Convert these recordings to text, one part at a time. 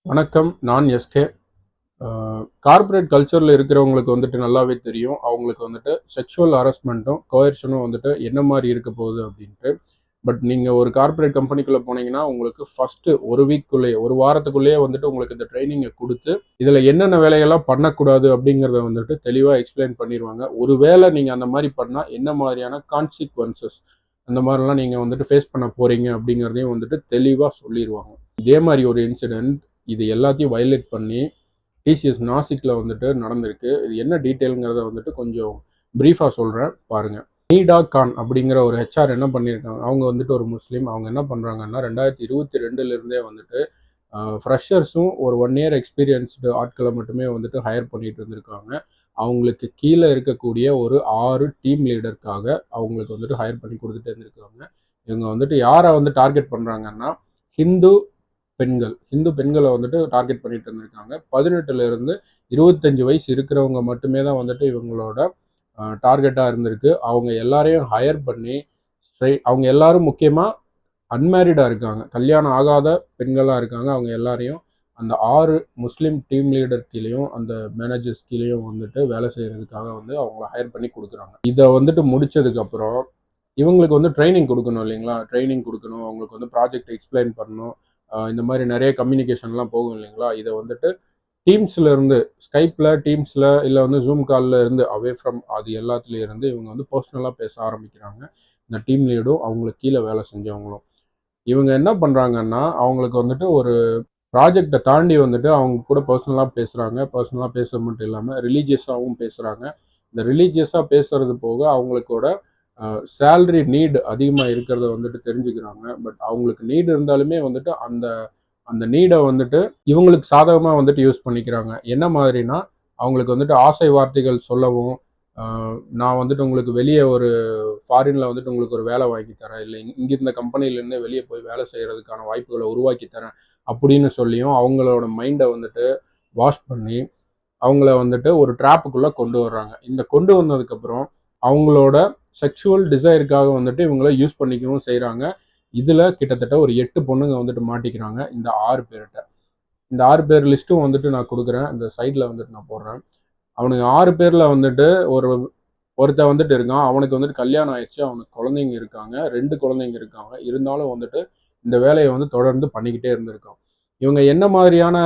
வணக்கம். நான் SK. Corporate கல்ச்சரில் இருக்கிறவங்களுக்கு வந்துட்டு நல்லாவே தெரியும். அவங்களுக்கு வந்துட்டு செக்ஷுவல் ஹராஸ்மெண்ட்டும், கோயர்ஷனும் வந்துட்டு என்ன மாரி இருக்க போகுது அப்படின்ட்டு. பட் நீங்கள் ஒரு கார்ப்பரேட் கம்பெனிக்குள்ளே போனீங்கன்னா, உங்களுக்கு ஃபஸ்ட்டு 1 வீக்குள்ளேயே, 1 வாரத்துக்குள்ளேயே வந்துட்டு உங்களுக்கு இந்த ட்ரைனிங்கை குடுத்து, இதில் என்னென்ன வேலையெல்லாம் பண்ணக்கூடாது அப்படிங்கிறத வந்துட்டு தெளிவா எக்ஸ்பிளைன் பண்ணிருவாங்க. ஒரு வேளை நீங்கள் அந்த மாரி பண்ணா, என்ன மாதிரியான கான்சிக்வென்சஸ் அந்த மாதிரிலாம் நீங்கள் வந்துட்டு ஃபேஸ் பண்ண போறீங்க அப்படிங்கிறதையும் வந்துட்டு தெளிவா சொல்லிருவாங்க. இதே மாரி ஒரு இன்சிடென்ட் இது எல்லாத்தையும் வயலேட் பண்ணி டிசிஎஸ் நாசிக்ல வந்துட்டு நடந்திருக்கு. இது என்ன டீட்டெயிலுங்கிறத வந்துட்டு கொஞ்சம் ப்ரீஃபாக சொல்கிறேன் பாருங்க. நீடா கான் அப்படிங்கிற ஒரு ஹெச்ஆர் என்ன பண்ணியிருக்காங்க, அவங்க வந்துட்டு ஒரு முஸ்லீம். அவங்க என்ன பண்ணுறாங்கன்னா 2022 வந்துட்டு ஃப்ரெஷர்ஸும் ஒரு 1 இயர் எக்ஸ்பீரியன்ஸ்டு ஆட்களை மட்டுமே வந்துட்டு ஹையர் பண்ணிட்டு இருந்திருக்காங்க. அவங்களுக்கு கீழே இருக்கக்கூடிய ஒரு 6 டீம் லீடருக்காக அவங்களுக்கு வந்துட்டு ஹையர் பண்ணி கொடுத்துட்டு இருந்திருக்காங்க. இவங்க வந்துட்டு யாரை வந்து டார்கெட் பண்ணுறாங்கன்னா இந்து பெண்களை வந்துட்டு டார்கெட் பண்ணிட்டு இருந்திருக்காங்க. 18ல இருந்து 25 வயசு இருக்கிறவங்க மட்டுமே தான் வந்துட்டு இவங்களோட டார்கெட்டாக இருந்திருக்கு. அவங்க எல்லாரையும் ஹையர் பண்ணி அவங்க எல்லாரும் முக்கியமாக அன்மேரிடாக இருக்காங்க, கல்யாணம் ஆகாத பெண்களாக இருக்காங்க. அவங்க எல்லாரையும் அந்த 6 முஸ்லீம் டீம் லீடர் கீழேயும் அந்த மேனேஜர்ஸ் கீழேயும் வந்துட்டு வேலை செய்கிறதுக்காக வந்து அவங்கள ஹையர் பண்ணி கொடுக்குறாங்க. இதை வந்துட்டு முடிச்சதுக்கப்புறம் இவங்களுக்கு வந்து ட்ரைனிங் கொடுக்கணும் இல்லைங்களா? ட்ரைனிங் கொடுக்கணும், அவங்களுக்கு வந்து ப்ராஜெக்ட் எக்ஸ்பிளைன் பண்ணணும். இந்த மாதிரி நிறைய கம்யூனிகேஷன்லாம் போகும் இல்லைங்களா? இதை வந்துட்டு டீம்ஸில் இருந்து, ஸ்கைப்பில், டீம்ஸில், இல்லை வந்து ஜூம் காலில் இருந்து, அவே ஃப்ரம் அது எல்லாத்துலேயும் இருந்து இவங்க வந்து பர்சனலாக பேச ஆரம்பிக்கிறாங்க. இந்த டீம் லீடும் அவங்களுக்கு கீழே வேலை செஞ்சவங்களும் இவங்க என்ன பண்ணுறாங்கன்னா, அவங்களுக்கு வந்துட்டு ஒரு ப்ராஜெக்டை தாண்டி வந்துட்டு அவங்க கூட பர்சனலாக பேசுகிறாங்க. பர்சனலாக பேசுறது மட்டும் இல்லாமல் ரிலீஜியஸாகவும் பேசுகிறாங்க. இந்த ரிலீஜியஸாக பேசுறது போக அவங்களுக்கோட சேலரி நீடு அதிகமாக இருக்கிறத வந்துட்டு தெரிஞ்சுக்கிறாங்க. பட் அவங்களுக்கு நீடு இருந்தாலுமே வந்துட்டு அந்த அந்த நீடை வந்துட்டு இவங்களுக்கு சாதகமாக வந்துட்டு யூஸ் பண்ணிக்கிறாங்க. என்ன மாதிரினா, அவங்களுக்கு வந்துட்டு ஆசை வார்த்தைகள் சொல்லவும், நான் வந்துட்டு உங்களுக்கு வெளியே ஒரு ஃபாரினில் வந்துட்டு உங்களுக்கு ஒரு வேலை வாங்கி தரேன், இல்லை இங்கே இருந்த கம்பெனிலேருந்து வெளியே போய் வேலை செய்கிறதுக்கான வாய்ப்புகளை உருவாக்கி தரேன் அப்படின்னு சொல்லியும் அவங்களோட மைண்டை வந்துட்டு வாஷ் பண்ணி அவங்கள வந்துட்டு ஒரு ட்ராப்புக்குள்ளே கொண்டு வர்றாங்க. இந்த கொண்டு வந்ததுக்கப்புறம் அவங்களோட செக்ஷுவல் டிசைருக்காக வந்துட்டு இவங்கள யூஸ் பண்ணிக்கவும் செய்கிறாங்க. இதில் கிட்டத்தட்ட ஒரு 8 பொண்ணுங்க வந்துட்டு மாட்டிக்கிறாங்க இந்த 6 பேர்கிட்ட. இந்த 6 பேர் லிஸ்ட்டும் வந்துட்டு நான் கொடுக்குறேன், இந்த சைடில் வந்துட்டு நான் போடுறேன். அவனுக்கு 6 பேரில் வந்துட்டு ஒருத்தன் வந்துட்டு இருக்கான். அவனுக்கு வந்துட்டு கல்யாணம் ஆயிடுச்சு, அவனுக்கு குழந்தைங்க இருக்காங்க, 2 குழந்தைங்க இருக்காங்க. இருந்தாலும் வந்துட்டு இந்த வேலையை வந்து தொடர்ந்து பண்ணிக்கிட்டே இருந்திருக்கான். இவங்க என்ன மாதிரியான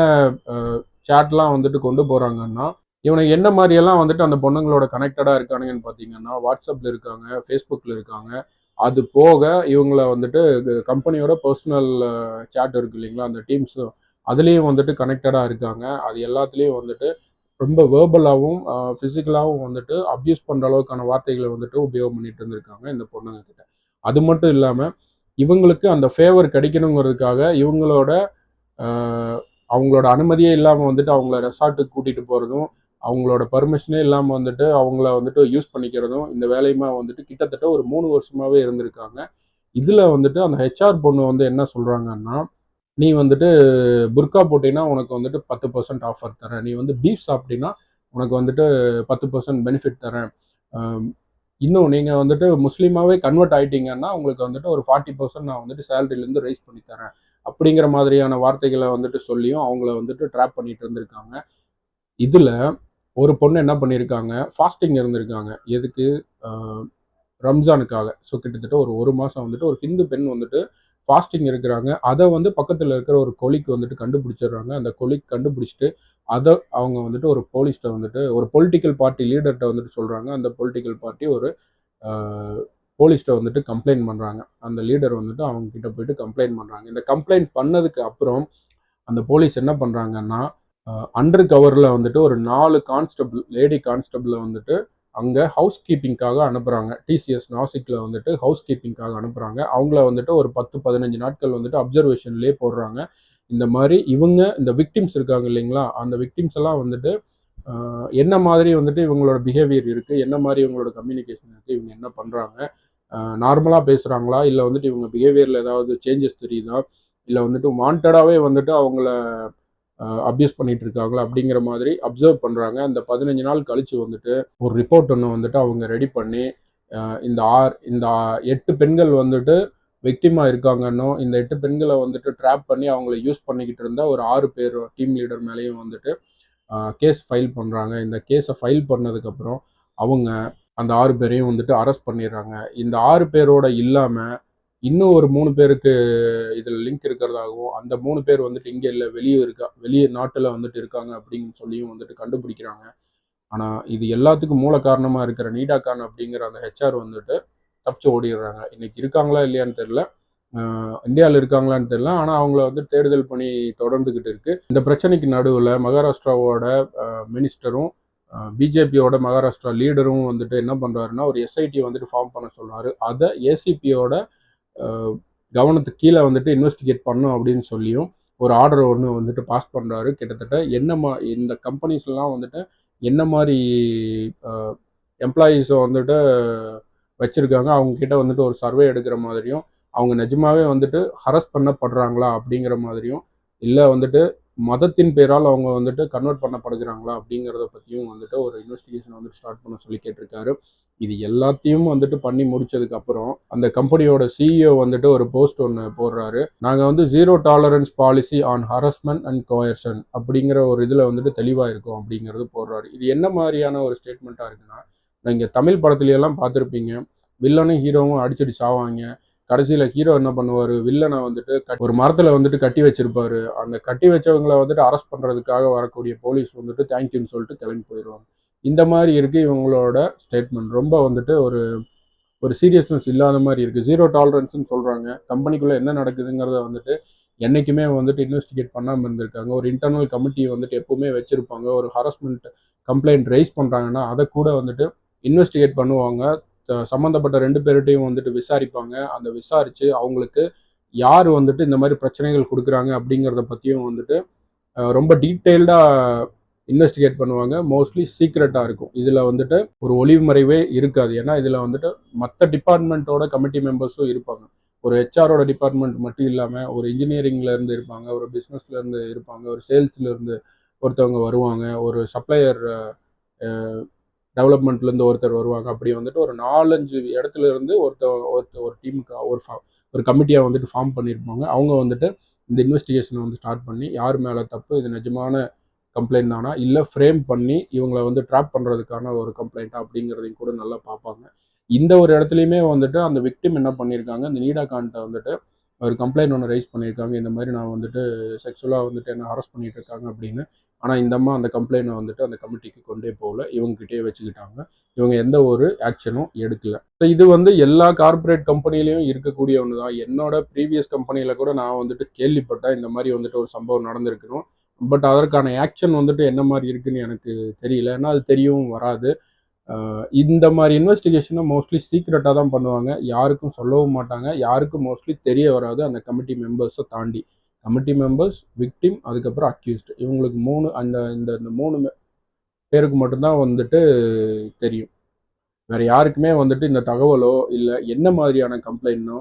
சேட்லாம் வந்துட்டு கொண்டு போகிறாங்கன்னா, இவனுக்கு என்ன மாதிரியெல்லாம் வந்துட்டு அந்த பொண்ணுங்களோட கனெக்டடாக இருக்கானுங்கன்னு பார்த்தீங்கன்னா, வாட்ஸ்அப்பில் இருக்காங்க, ஃபேஸ்புக்கில் இருக்காங்க. அது போக இவங்கள வந்துட்டு கம்பெனியோட பர்சனல் சேட் இருக்கு இல்லைங்களா, அந்த டீம்ஸ் அதுலேயும் வந்துட்டு கனெக்டடாக இருக்காங்க. அது எல்லாத்துலேயும் வந்துட்டு ரொம்ப வேர்பலாகவும் ஃபிசிக்கலாகவும் வந்துட்டு அப்யூஸ் பண்ணுற அளவுக்கான வார்த்தைகளை வந்துட்டு உபயோகம் பண்ணிட்டு இருந்திருக்காங்க இந்த பொண்ணுங்க கிட்ட. அது மட்டும் இல்லாமல் இவங்களுக்கு அந்த ஃபேவர் கிடைக்கணுங்கிறதுக்காக இவங்களோட அவங்களோட அனுமதியே இல்லாமல் வந்துட்டு அவங்கள ரெசார்ட்டுக்கு கூட்டிகிட்டு போகிறதும், அவங்களோட பர்மிஷனே இல்லாமல் வந்துட்டு அவங்கள வந்துட்டு யூஸ் பண்ணிக்கிறதும் இந்த வேலையுமா வந்துட்டு கிட்டத்தட்ட ஒரு 3 வருஷமாகவே இருந்திருக்காங்க. இதில் வந்துட்டு அந்த ஹெச்ஆர் பொண்ணு வந்து என்ன சொல்கிறாங்கன்னா, நீ வந்துட்டு புர்கா போட்டினா உனக்கு வந்துட்டு 10% ஆஃபர் தரேன், நீ வந்து பீஃப் சாப்பிட்டீங்கன்னா உனக்கு வந்துட்டு 10% பெனிஃபிட் தரேன், இன்னும் நீங்கள் வந்துட்டு முஸ்லீமாவே கன்வெர்ட் ஆகிட்டீங்கன்னா உங்களுக்கு வந்துட்டு ஒரு 40% நான் வந்துட்டு சேலரியிலேருந்து ரைஸ் பண்ணி தரேன் அப்படிங்கிற மாதிரியான வார்த்தைகளை வந்துட்டு சொல்லியும் அவங்கள வந்துட்டு ட்ராப் பண்ணிட்டு இருந்திருக்காங்க. இதில் ஒரு பொண்ணு என்ன பண்ணியிருக்காங்க, ஃபாஸ்டிங் இருந்திருக்காங்க. எதுக்கு? ரம்ஜானுக்காக. ஸோ கிட்டத்தட்ட ஒரு மாதம் வந்துட்டு ஒரு ஹிந்து பெண் வந்துட்டு ஃபாஸ்டிங் இருக்கிறாங்க. அதை வந்து பக்கத்தில் இருக்கிற ஒரு கொலிக்கு வந்துட்டு கண்டுபிடிச்சிடுறாங்க. அந்த கொலிக் கண்டுபிடிச்சிட்டு அதை அவங்க வந்துட்டு ஒரு போலீஸ்கிட்ட வந்துட்டு ஒரு பொலிட்டிக்கல் பார்ட்டி லீடர்கிட்ட வந்துட்டு சொல்கிறாங்க. அந்த பொலிட்டிக்கல் பார்ட்டி ஒரு போலீஸ்கிட்ட வந்துட்டு கம்ப்ளைண்ட் பண்ணுறாங்க. அந்த லீடர் வந்துட்டு அவங்க கிட்ட போயிட்டு கம்ப்ளைண்ட் பண்ணுறாங்க. இந்த கம்ப்ளைண்ட் பண்ணதுக்கு அப்புறம் அந்த போலீஸ் என்ன பண்ணுறாங்கன்னா, அண்டர் கவரில் வந்துட்டு ஒரு 4 கான்ஸ்டபிள், லேடி கான்ஸ்டபிளை வந்துட்டு அங்கே ஹவுஸ் கீப்பிங்காக அனுப்புகிறாங்க. டிசிஎஸ் நாசிக்கில் வந்துட்டு ஹவுஸ் கீப்பிங்காக அனுப்புகிறாங்க. அவங்கள வந்துட்டு ஒரு 10-15 நாட்கள் வந்துட்டு அப்சர்வேஷன்லேயே போடுறாங்க. இந்த மாதிரி இவங்க இந்த விக்டிம்ஸ் இருக்காங்க இல்லைங்களா, அந்த விக்டிம்ஸ் எல்லாம் வந்துட்டு என்ன மாதிரி வந்துட்டு இவங்களோட பிஹேவியர் இருக்குது, என்ன மாதிரி இவங்களோட கம்யூனிகேஷன் இருக்குது, இவங்க என்ன பண்ணுறாங்க, நார்மலாக பேசுகிறாங்களா, இல்லை வந்துட்டு இவங்க பிஹேவியரில் ஏதாவது சேஞ்சஸ் தெரியுதா, இல்லை வந்துட்டு வாண்டடாகவே வந்துட்டு அவங்கள அப்யூஸ் பண்ணிட்டு இருக்காங்களா அப்படிங்கிற மாதிரி அப்சர்வ் பண்ணுறாங்க. அந்த 15 நாள் கழித்து வந்துட்டு ஒரு ரிப்போர்ட் ஒன்று வந்துட்டு அவங்க ரெடி பண்ணி இந்த 8 பெண்கள் வந்துட்டு விக்டிமாக இருக்காங்கன்னோ இந்த 8 பெண்களை வந்துட்டு ட்ராப் பண்ணி அவங்கள யூஸ் பண்ணிக்கிட்டு இருந்தால் ஒரு 6 பேர் டீம் லீடர் மேலேயும் வந்துட்டு கேஸ் ஃபைல் பண்ணுறாங்க. இந்த கேஸை ஃபைல் பண்ணதுக்கப்புறம் அவங்க அந்த 6 பேரையும் வந்துட்டு அரெஸ்ட் பண்ணிடுறாங்க. இந்த 6 பேரோட இல்லாமல் இன்னும் ஒரு 3 பேருக்கு இதில் லிங்க் இருக்கிறதாகவும், அந்த 3 பேர் வந்துட்டு இங்கே இல்லை, வெளியே நாட்டில் வந்துட்டு இருக்காங்க அப்படின்னு சொல்லியும் வந்துட்டு கண்டுபிடிக்கிறாங்க. ஆனால் இது எல்லாத்துக்கும் மூல காரணமாக இருக்கிற நீடா கான் அப்படிங்கிற அந்த ஹெச்ஆர் வந்துட்டு தப்பிச்சு ஓடிடுறாங்க. இன்னைக்கு இருக்காங்களா இல்லையான்னு தெரியல, இந்தியாவில் இருக்காங்களான்னு தெரியல. ஆனால் அவங்கள வந்து தேடுதல் பணி தொடர்ந்துக்கிட்டு இருக்கு. இந்த பிரச்சனைக்கு நடுவில் மகாராஷ்டிராவோட மினிஸ்டரும் பிஜேபியோட மகாராஷ்டிரா லீடரும் வந்துட்டு என்ன பண்ணுறாருன்னா ஒரு எஸ்ஐடி வந்துட்டு ஃபார்ம் பண்ண சொல்கிறாரு. அதை ஏசிபியோட கவனத்துக்கு கீழே வந்துட்டு இன்வெஸ்டிகேட் பண்ணும் அப்படின்னு சொல்லியும் ஒரு ஆர்டர் ஒன்று வந்துட்டு பாஸ் பண்ணுறாரு. கிட்டத்தட்ட இந்த கம்பெனிஸ்லாம் வந்துட்டு என்ன மாதிரி எம்ப்ளாயீஸை வந்துட்டு வச்சுருக்காங்க, அவங்கக்கிட்ட வந்துட்டு ஒரு சர்வே எடுக்கிற மாதிரியும், அவங்க நிஜமாவே வந்துட்டு ஹரஸ் பண்ணப்படுறாங்களா அப்படிங்கிற மாதிரியும், இல்லை வந்துட்டு மதத்தின் பேரால் அவங்க வந்துட்டு கன்வெர்ட் பண்ணப்படுகிறாங்களா அப்படிங்கிறத பற்றியும் வந்துட்டு ஒரு இன்வெஸ்டிகேஷன் வந்துட்டு ஸ்டார்ட் பண்ண சொல்லி கேட்டிருக்காரு. இது எல்லாத்தையும் வந்துட்டு பண்ணி முடிச்சதுக்கப்புறம் அந்த கம்பெனியோட சிஇஓ வந்துட்டு ஒரு போஸ்ட் ஒன்று போடுறாரு. நாங்கள் வந்து 0 tolerance policy on harassment and coercion அப்படிங்கிற ஒரு இதில் வந்துட்டு தெளிவாக இருக்கும் அப்படிங்கிறது போடுறாரு. இது என்ன மாதிரியான ஒரு ஸ்டேட்மெண்ட்டாக இருக்குன்னா, நீங்கள் தமிழ் படத்துலையெல்லாம் பார்த்துருப்பீங்க, வில்லனும் ஹீரோவும் அடிச்சடி சாவாங்க. கடைசியில் ஹீரோ என்ன பண்ணுவார், வில்லனை வந்துட்டு ஒரு மரத்தில் வந்துட்டு கட்டி வச்சிருப்பாரு. அந்த கட்டி வச்சவங்களை வந்துட்டு அரெஸ்ட் பண்ணுறதுக்காக வரக்கூடிய போலீஸ் வந்துட்டு தேங்க்யூன்னு சொல்லிட்டு கிளம்பி போயிடுவாங்க. இந்த மாதிரி இருக்குது இவங்களோட ஸ்டேட்மெண்ட். ரொம்ப வந்துட்டு ஒரு சீரியஸ்னஸ் இல்லாத மாதிரி இருக்குது. 0 டாலரன்ஸ்ன்னு சொல்கிறாங்க. கம்பெனிக்குள்ளே என்ன நடக்குதுங்கிறத வந்துட்டு என்றைக்குமே வந்துட்டு இன்வெஸ்டிகேட் பண்ணாமல் இருந்திருக்காங்க. ஒரு இன்டர்னல் கமிட்டி வந்துட்டு எப்போவுமே வச்சுருப்பாங்க. ஒரு ஹராஸ்மெண்ட் கம்ப்ளைண்ட் ரைஸ் பண்ணுறாங்கன்னா அதை கூட வந்துட்டு இன்வெஸ்டிகேட் பண்ணுவாங்க. சம்மந்தப்பட்ட 2 பேர்கிட்டையும் வந்துட்டு விசாரிப்பாங்க. அந்த விசாரித்து அவங்களுக்கு யார் வந்துட்டு இந்த மாதிரி பிரச்சனைகள் கொடுக்குறாங்க அப்படிங்கிறத பற்றியும் வந்துட்டு ரொம்ப டீட்டெயில்டாக இன்வெஸ்டிகேட் பண்ணுவாங்க. மோஸ்ட்லி சீக்ரெட்டாக இருக்கும். இதில் வந்துட்டு ஒரு ஒளிவுமறைவே இருக்காது. ஏன்னா இதில் வந்துட்டு மற்ற டிபார்ட்மெண்ட்டோட கமிட்டி மெம்பர்ஸும் இருப்பாங்க. ஒரு ஹெச்ஆரோட டிபார்ட்மெண்ட் மட்டும் இல்லாமல் ஒரு இன்ஜினியரிங்லேருந்து இருப்பாங்க, ஒரு பிஸ்னஸ்லேருந்து இருப்பாங்க, ஒரு சேல்ஸ்லேருந்து ஒருத்தவங்க வருவாங்க, ஒரு சப்ளையர் டெவலப்மெண்ட்லேருந்து ஒருத்தர் வருவாங்க. அப்படி வந்துட்டு ஒரு 4-5 இடத்துல இருந்து ஒரு டீமுக்கு ஒரு கமிட்டியாக வந்துட்டு ஃபார்ம் பண்ணியிருப்பாங்க. அவங்க வந்துட்டு இந்த இன்வெஸ்டிகேஷனை வந்து ஸ்டார்ட் பண்ணி யார் மேலே தப்பு, இது நிஜமான கம்ப்ளைண்ட் தானா, இல்லை ஃப்ரேம் பண்ணி இவங்களை வந்து ட்ராப் பண்ணுறதுக்கான ஒரு கம்ப்ளைண்ட்டா அப்படிங்கிறதையும் கூட நல்லா பார்ப்பாங்க. இந்த ஒரு இடத்துலையுமே வந்துட்டு அந்த விக்டிம் என்ன பண்ணியிருக்காங்க, இந்த நீடா கான்ட்ட வந்துட்டு ஒரு கம்ப்ளைண்ட் ஒன்று ரைஸ் பண்ணியிருக்காங்க. இந்த மாதிரி நான் வந்துட்டு செக்ஷுவலாக வந்துட்டு என்ன ஹராஸ் பண்ணிட்டு இருக்காங்க அப்படின்னு. ஆனால் இந்த அம்மா அந்த கம்ப்ளைண்ட்டை வந்துட்டு அந்த கமிட்டிக்கு கொண்டே போகல, இவங்ககிட்டயே வச்சுக்கிட்டாங்க. இவங்க எந்த ஒரு ஆக்ஷனும் எடுக்கல. ஸோ இது வந்து எல்லா கார்பரேட் கம்பெனிலையும் இருக்கக்கூடிய ஒன்று தான். என்னோட ப்ரீவியஸ் கம்பெனியில் கூட நான் வந்துட்டு கேள்விப்பட்டேன் இந்த மாதிரி வந்துட்டு ஒரு சம்பவம் நடந்திருக்கணும். பட் அதற்கான ஆக்ஷன் வந்துட்டு என்ன மாதிரி இருக்குன்னு எனக்கு தெரியல. ஏன்னா அது தெரியவும் வராது. இந்த மாதிரி இன்வெஸ்டிகேஷனை மோஸ்ட்லி சீக்ரெட்டாக தான் பண்ணுவாங்க. யாருக்கும் சொல்லவும் மாட்டாங்க. யாருக்கும் மோஸ்ட்லி தெரிய வராது அந்த கமிட்டி மெம்பர்ஸை தாண்டி. கமிட்டி மெம்பர்ஸ், விக்டிம், அதுக்கப்புறம் அக்யூஸ்ட், இவங்களுக்கு இந்த 3 பேருக்கு மட்டும்தான் வந்துட்டு தெரியும். வேற யாருக்குமே வந்துட்டு இந்த தகவலோ இல்லை என்ன மாதிரியான கம்ப்ளைண்ட்னோ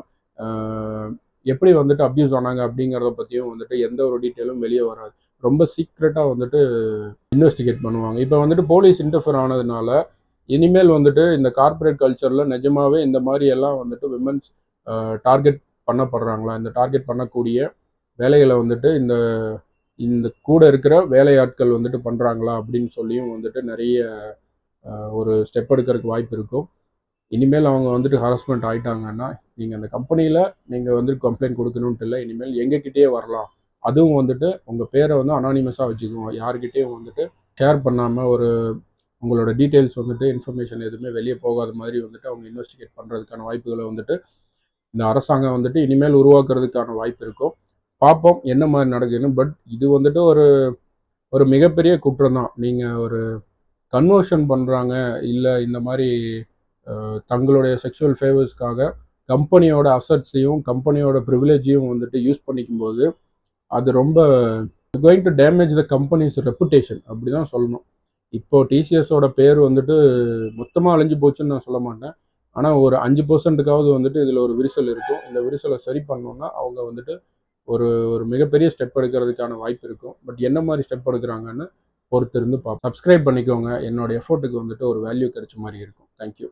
எப்படி வந்துட்டு அப்யூஸ் ஆனாங்க அப்படிங்கிறத பற்றியும் வந்துட்டு எந்த ஒரு டீட்டெயிலும் வெளியே வராது. ரொம்ப சீக்ரெட்டாக வந்துட்டு இன்வெஸ்டிகேட் பண்ணுவாங்க. இப்போ வந்துட்டு போலீஸ் இன்டர்ஃபியர் ஆனதுனால இனிமேல் வந்துட்டு இந்த கார்பரேட் கல்ச்சரில் நிஜமாவே இந்த மாதிரி எல்லாம் வந்துட்டு விமன்ஸ் டார்கெட் பண்ணப்படுறாங்களா, இந்த டார்கெட் பண்ணக்கூடிய வேலைகளை வந்துட்டு இந்த கூட இருக்கிற வேலையாட்கள் வந்துட்டு பண்ணுறாங்களா அப்படின்னு சொல்லியும் வந்துட்டு நிறைய ஒரு ஸ்டெப் எடுக்கிறதுக்கு வாய்ப்பு இருக்கும். இனிமேல் அவங்க வந்துட்டு ஹராஸ்மெண்ட் ஆகிட்டாங்கன்னா நீங்கள் அந்த கம்பெனியில் நீங்கள் வந்துட்டு கம்ப்ளைண்ட் கொடுக்கணுன்ட்டு இல்லை, இனிமேல் எங்ககிட்டயே வரலாம். அதுவும் வந்துட்டு உங்கள் பேரை வந்து அனானிமஸாக வச்சுக்குவோம். யார்கிட்டையும் வந்துட்டு ஷேர் பண்ணாமல் உங்களோட டீட்டெயில்ஸ் வந்துட்டு இன்ஃபர்மேஷன் எதுவுமே வெளியே போகாத மாதிரி வந்துட்டு அவங்க இன்வெஸ்டிகேட் பண்ணுறதுக்கான வாய்ப்புகளை வந்துட்டு இந்த அரசாங்கம் வந்துட்டு இனிமேல் உருவாக்குறதுக்கான வாய்ப்பு இருக்கும். பார்ப்போம் என்ன மாதிரி நடக்குதுன்னு. பட் இது வந்துட்டு ஒரு மிகப்பெரிய குற்றம் தான். நீங்கள் ஒரு கன்வர்ஷன் பண்ணுறாங்க, இல்லை இந்த மாதிரி தங்களுடைய செக்ஷுவல் ஃபேவர்ஸ்க்காக கம்பெனியோட அசட்ஸையும் கம்பெனியோட ப்ரிவிலேஜையும் வந்துட்டு யூஸ் பண்ணிக்கும்போது அது ரொம்ப going to damage the companies reputation அப்படி தான் சொல்லணும். இப்போது டிசிஎஸோட பேர் வந்துட்டு மொத்தமாக அழிஞ்சு போச்சுன்னு நான் சொல்ல மாட்டேன். ஆனால் ஒரு 5% வந்துட்டு இதில் ஒரு விரிசல் இருக்கும். இந்த விரிசலை சரி பண்ணோன்னா அவங்க வந்துட்டு ஒரு மிகப்பெரிய ஸ்டெப் எடுக்கிறதுக்கான வாய்ப்பு இருக்கும். பட் என்ன மாதிரி ஸ்டெப் எடுக்கிறாங்கன்னு பொறுத்திருந்து பார்ப்போம். சப்ஸ்கிரைப் பண்ணிக்கோங்க. என்னோட எஃபோர்ட்டுக்கு வந்துட்டு ஒரு வேல்யூ கிடைச்ச மாதிரி இருக்கும். தேங்க்யூ.